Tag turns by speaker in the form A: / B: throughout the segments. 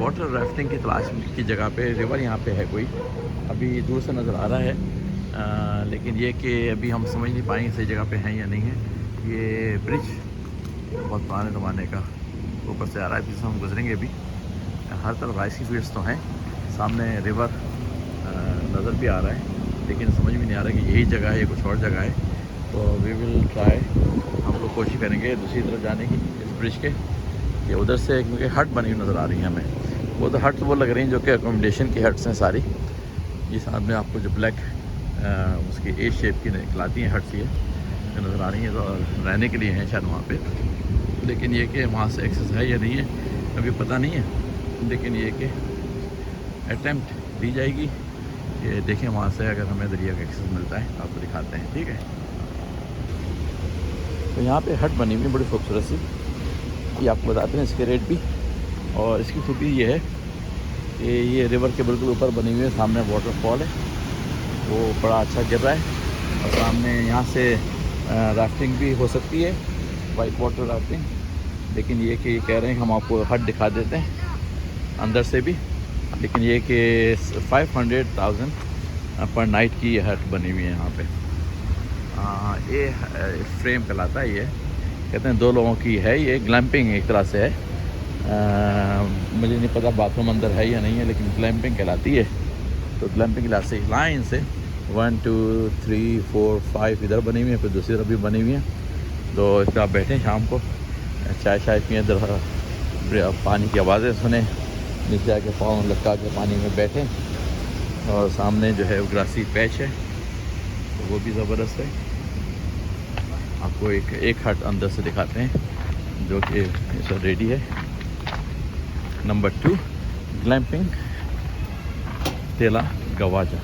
A: Water rafting की तलाश की जगह पे रिवर यहाँ पे है कोई, अभी दूर से नज़र आ रहा है, लेकिन ये कि अभी हम समझ नहीं पाएंगे सही जगह पे हैं या नहीं है। ये ब्रिज बहुत पुराने ज़माने का ऊपर से आ रहा है, जिससे हम गुजरेंगे अभी। हर तरफ आइसी फील्ड्स तो हैं, सामने रिवर नज़र भी आ रहा है, लेकिन समझ में नहीं आ रहा कि यही जगह है या कुछ और जगह है। तो वी विल ट्राई, हम लोग कोशिश करेंगे दूसरी तरफ जाने की इस ब्रिज के। ये उधर से क्योंकि हट बनी हुई नज़र आ रही है हमें, वो तो हट वो लग रही हैं जो कि अकोमोडेशन की हट्स हैं सारी। ये साथ में आपको जो ब्लैक उसकी ए शेप की निकलाती हैं हट्स ये नज़र आ रही हैं, तो रहने के लिए हैं शायद वहाँ पे। लेकिन ये कि वहाँ से एक्सेस है या नहीं है अभी पता नहीं है, लेकिन ये कि अटैम्प्ट दी जाएगी। ये देखें वहाँ से अगर हमें दरिया का एक्सेस मिलता है आपको दिखाते हैं, ठीक है। तो यहाँ पे हट बनी हुई है बड़ी खूबसूरत सी, ये आपको बताते हैं इसके रेट भी। और इसकी खूबी ये है कि ये रिवर के बिल्कुल ऊपर बनी हुई है, सामने वाटरफॉल है वो बड़ा अच्छा गिर रहा है, और सामने यहाँ से राफ्टिंग भी हो सकती है, वाइट वाटर राफ्टिंग। लेकिन ये कि कह रहे हैं हम आपको हट दिखा देते हैं अंदर से भी, लेकिन ये कि 500,000 पर नाइट की ये हट बनी हुई है यहाँ पे। ये फ्रेम कहलाता है, ये कहते हैं 2 लोगों की है, ये ग्लैम्पिंग एक तरह से है। मुझे नहीं पता बाथरूम अंदर है या नहीं है, लेकिन ग्लैम्पिंग कहलाती है। तो ग्लैम्पिंग से लाइन से 1 2 3 4 5 इधर बनी हुई है, फिर दूसरी तरफ भी बनी हुई है। तो इस पर आप बैठें शाम को, चाय शाय पिए, इधर पानी की आवाज़ें सुने, नीचे आके पाँव लटका के पानी में बैठें, और सामने जो है ग्रासी पैच है तो वो भी ज़बरदस्त है। आपको एक हट अंदर से दिखाते हैं जो कि इस रेडी है। नंबर 2 ग्लैम्पिंग टेला गवाजा।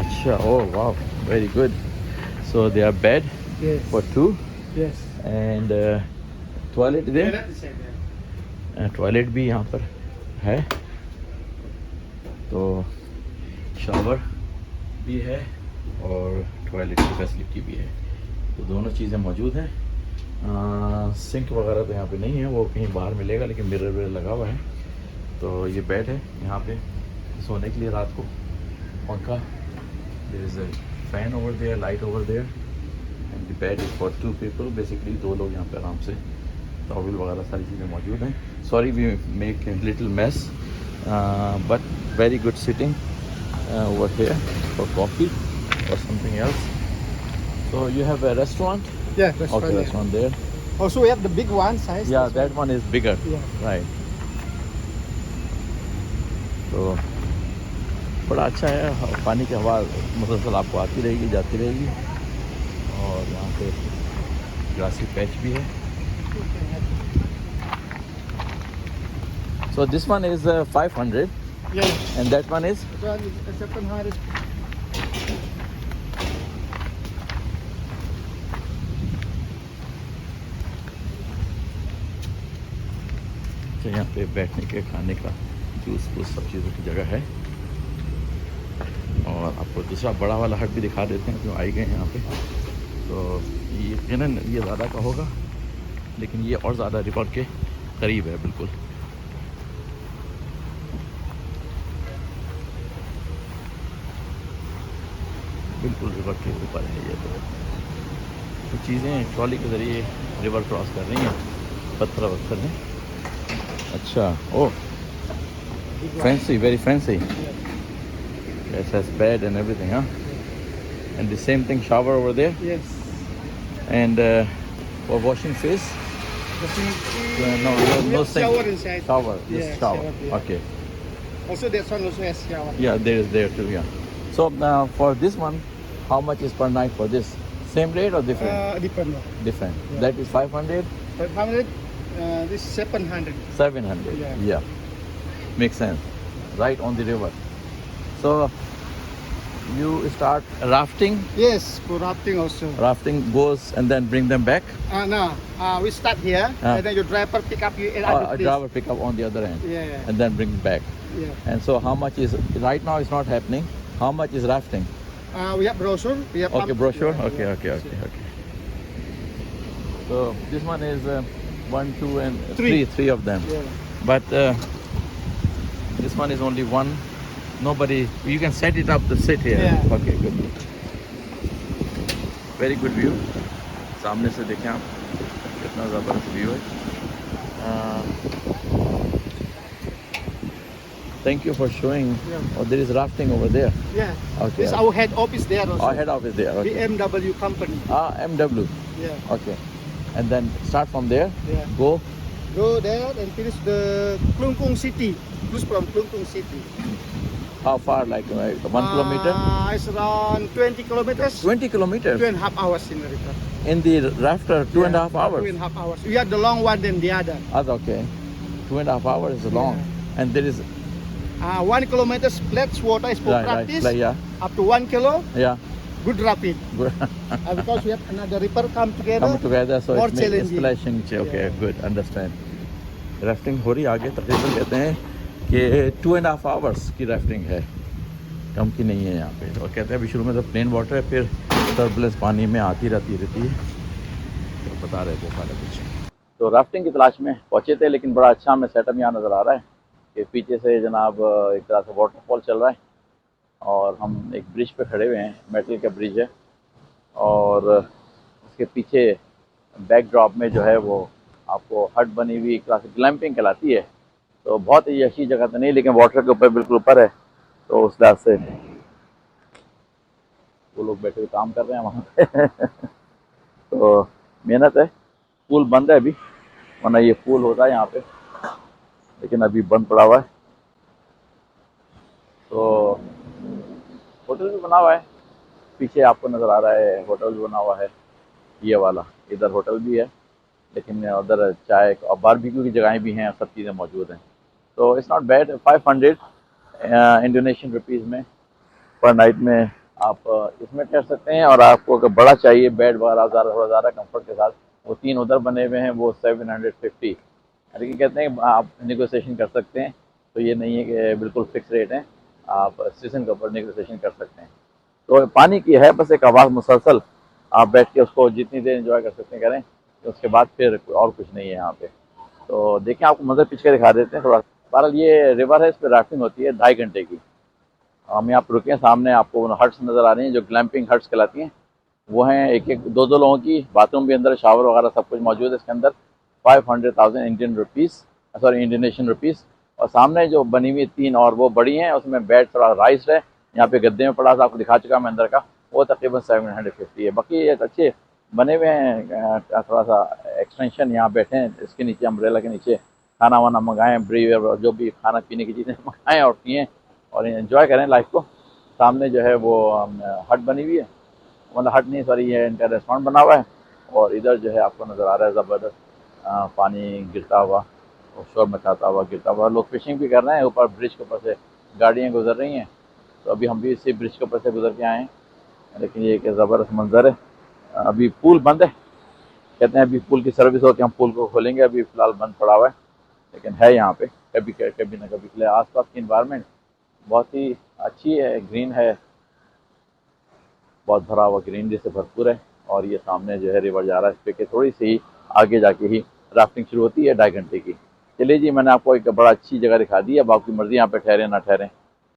A: अच्छा, ओह वाह, very good. So they are bed for 2 and toilet there, toilet भी यहाँ पर है, तो शावर भी है और टॉयलेट की फैसिलिटी भी है, तो दोनों चीज़ें मौजूद हैं। सिंक वगैरह तो यहाँ पे नहीं है, वो कहीं बाहर मिलेगा, लेकिन मिरर विरर लगा हुआ है। तो ये बेड है यहाँ पे सोने के लिए रात को, पंखा, there is a fan over there, light over there, and the bed is for 2 people, basically 2 लोग यहाँ पे आराम से, टॉवल वगैरह सारी चीज़ें मौजूद हैं। Sorry we make little mess, but very good sitting over here for coffee or something else. So you have a restaurant?
B: Yeah, restaurant.
A: Okay, restaurant there.
B: Also, we have the big one size.
A: Yeah, that one is bigger.
B: Yeah.
A: Right. तो बड़ा अच्छा है, पानी की हवा मुसलसल आपको आती रहेगी जाती रहेगी, और यहाँ पे ग्रासी पैच भी है। So this one is 500.
B: Yeah.
A: And that one is?
B: That one is 700.
A: तो यहाँ पे बैठने के, खाने का, जूस वूस सब चीज़ों की जगह है। और आपको दूसरा बड़ा वाला हट भी दिखा देते हैं, जो आई गए हैं यहाँ पे। तो ये ना, ये ज़्यादा का होगा, लेकिन ये और ज़्यादा रिवर के करीब है, बिल्कुल। बिल्कुल रिवर के ऊपर है ये। तो चीज़ें ट्रॉली के ज़रिए रिवर क्रॉस कर रही हैं, पत्थर वत्थर हैं। अच्छा, oh fancy, very fancy. Yes, has bed and everything, huh? And the same thing, shower over there?
B: Yes.
A: And for washing face? No sink.
B: Shower inside.
A: Shower, just
B: Yeah,
A: shower.
B: shower, yeah.
A: Okay.
B: Also, that one also has shower.
A: Yeah, there is there too, yeah. So for this one, how much is per night for this? Same rate or different?
B: Different.
A: Different.
B: Yeah.
A: That is 500?
B: 500. This is 700.
A: 700.
B: Yeah.
A: Yeah. Makes sense. Right on the river. So you start rafting.
B: Yes, for rafting also.
A: Rafting goes and then bring them back.
B: No, we start here, and then your driver pick up you at other
A: A
B: place.
A: driver pick up on the other end.
B: Yeah.
A: And then bring back.
B: Yeah.
A: And so how much is, right now it's not happening. How much is rafting?
B: We have brochure. We have
A: Okay, brochure.
B: Yeah,
A: Okay,
B: yeah.
A: okay. So this one is 1, 2, and
B: Three.
A: three of them.
B: Yeah.
A: But This one is only one. Nobody. You can set it up to sit here.
B: Yeah.
A: Okay, good. Very good view. सामने से देखें आप कितना ज़बरदस्त view है. Thank you for showing.
B: Yeah.
A: Oh, there is rafting over there.
B: Yeah.
A: Okay.
B: This our head office there also.
A: Our head office there. Okay.
B: BMW company.
A: MW.
B: Yeah.
A: Okay. And then start from there.
B: Yeah.
A: Go.
B: Go there and finish the Klungkung city. Cruise from Klungkung city.
A: How far? Like 1 kilometer?
B: It's around 20 kilometers.
A: 20 kilometers.
B: 2.5 hours in the river.
A: In the rafter, 2.5 hours.
B: 2.5 hours. We have the long one than the other.
A: Okay. 2.5 hours is long. And there is
B: 1 kilometer splash water is for practice.
A: Like, yeah.
B: Up to 1 kilo,
A: Yeah.
B: good rapid.
A: Good.
B: Because we have another river come together.
A: Come together, so
B: more
A: it makes
B: challenging.
A: splashing. Okay,
B: Yeah.
A: good. Understand. Rafting हो रही आगे तकरीबन कहते हैं कि 2.5 hours की rafting है, कम की नहीं है यहाँ पे. और कहते हैं अभी शुरू में तो प्लेन वाटर है, फिर टर्बुलेंस पानी में आती रहती है. तो बता रहे थे सारा कुछ. तो राफ्टिंग की तलाश में पहुँचे थे, लेकिन बड़ा अच्छा हमें सेटअप यहाँ नज़र आ रहा है कि पीछे से जनाब एक तरह से वाटरफॉल चल रहा है और हम एक ब्रिज पे खड़े हुए हैं. मेटल का ब्रिज है और उसके पीछे बैकड्रॉप में जो है वो आपको हट बनी हुई एक तरह से ग्लैम्पिंग कहलाती है. तो बहुत ही अच्छी जगह तो नहीं, लेकिन वाटर के ऊपर बिल्कुल ऊपर है, तो उस लिहाज से वो लोग बैठे हुए काम कर रहे हैं वहाँ पे. तो मेहनत है. पूल बंद है अभी, वरना ये पूल होता है यहाँ पे, लेकिन अभी बंद पड़ा हुआ है. तो होटल भी बना हुआ है, पीछे आपको नज़र आ रहा है होटल भी बना हुआ है. ये वाला इधर होटल भी है, लेकिन उधर चाय और बारबेक्यू की जगहें भी हैं, सब चीज़ें मौजूद हैं. तो it's not bad. 500 Indonesian rupees में पर नाइट में आप इसमें ठहर सकते हैं. और आपको अगर बड़ा चाहिए बेड वगैरह थोड़ा ज़्यादा कंफर्ट के साथ, वो 3 उधर बने हुए हैं, वो 750. लेकिन कहते हैं आप नेगोशिएशन कर सकते हैं, तो ये नहीं है कि बिल्कुल फिक्स रेट है, आप स्टेशन के ऊपर नेगोशिएशन कर सकते हैं. तो पानी की है बस एक आवाज़ मुसलसल, आप बैठ के उसको जितनी देर एंजॉय कर सकते हैं करें. तो उसके बाद फिर और कुछ नहीं है यहाँ पे. तो देखें आपको मंजर पीछे दिखा देते हैं थोड़ा. बहरहाल ये रिवर है, इस पर राफ्टिंग होती है 2.5 घंटे की. हम यहाँ पर रुके हैं, सामने आपको हट्स नज़र आ रही हैं जो ग्लैम्पिंग हट्स कहलाती हैं. वो हैं एक एक 2-2 लोगों की, बाथरूम भी अंदर, शावर वगैरह सब कुछ मौजूद है इसके अंदर. 500,000 Indian rupees, sorry Indonesian rupees. और सामने जो बनी हुई 3 और वो बड़ी हैं, उसमें बेड थोड़ा राइस्ड है. यहाँ पे गद्दे में पड़ा था, आपको दिखा चुका मैं अंदर का, वो तकरीबन 750 है. बाकी ये अच्छे बने हुए हैं, थोड़ा सा एक्सटेंशन. यहाँ बैठे हैं इसके नीचे, अम्ब्रेला के नीचे, खाना वाना मंगाएँ, ब्रीवर जो भी खाना पीने की चीज़ें मंगाएँ और पिएँ और एंजॉय करें लाइफ को. सामने जो है वो हट बनी हुई है, मतलब हट नहीं सॉरी, ये इनका रेस्टोरेंट बना हुआ है. और इधर जो है आपको नज़र आ रहा है ज़बरदस्त पानी गिरता हुआ और शोर मचाता हुआ गिरता हुआ. लोग फिशिंग भी कर रहे हैं, ऊपर ब्रिज के ऊपर से गाड़ियाँ गुजर रही हैं. तो अभी हम भी इसी ब्रिज के ऊपर से गुजर के आए हैं, लेकिन ये एक ज़बरदस्त मंजर है. अभी पूल बंद है, कहते हैं अभी पूल की सर्विस होती है, हम पूल को खोलेंगे. अभी फ़िलहाल बंद पड़ा हुआ है, लेकिन है यहाँ पे कभी ना कभी के लिए. आसपास की इन्वायरमेंट बहुत ही अच्छी है, ग्रीन है, बहुत भरा हुआ ग्रीनरी से भरपूर है. और ये सामने जो है रिवर जा रहा है, इस पे के थोड़ी सी ही आगे जाके ही राफ्टिंग शुरू होती है 2.5 घंटे की. चलिए जी, मैंने आपको एक बड़ा अच्छी जगह दिखा दी है. अब आपकी मर्ज़ी यहाँ पे ठहरें ना ठहरें.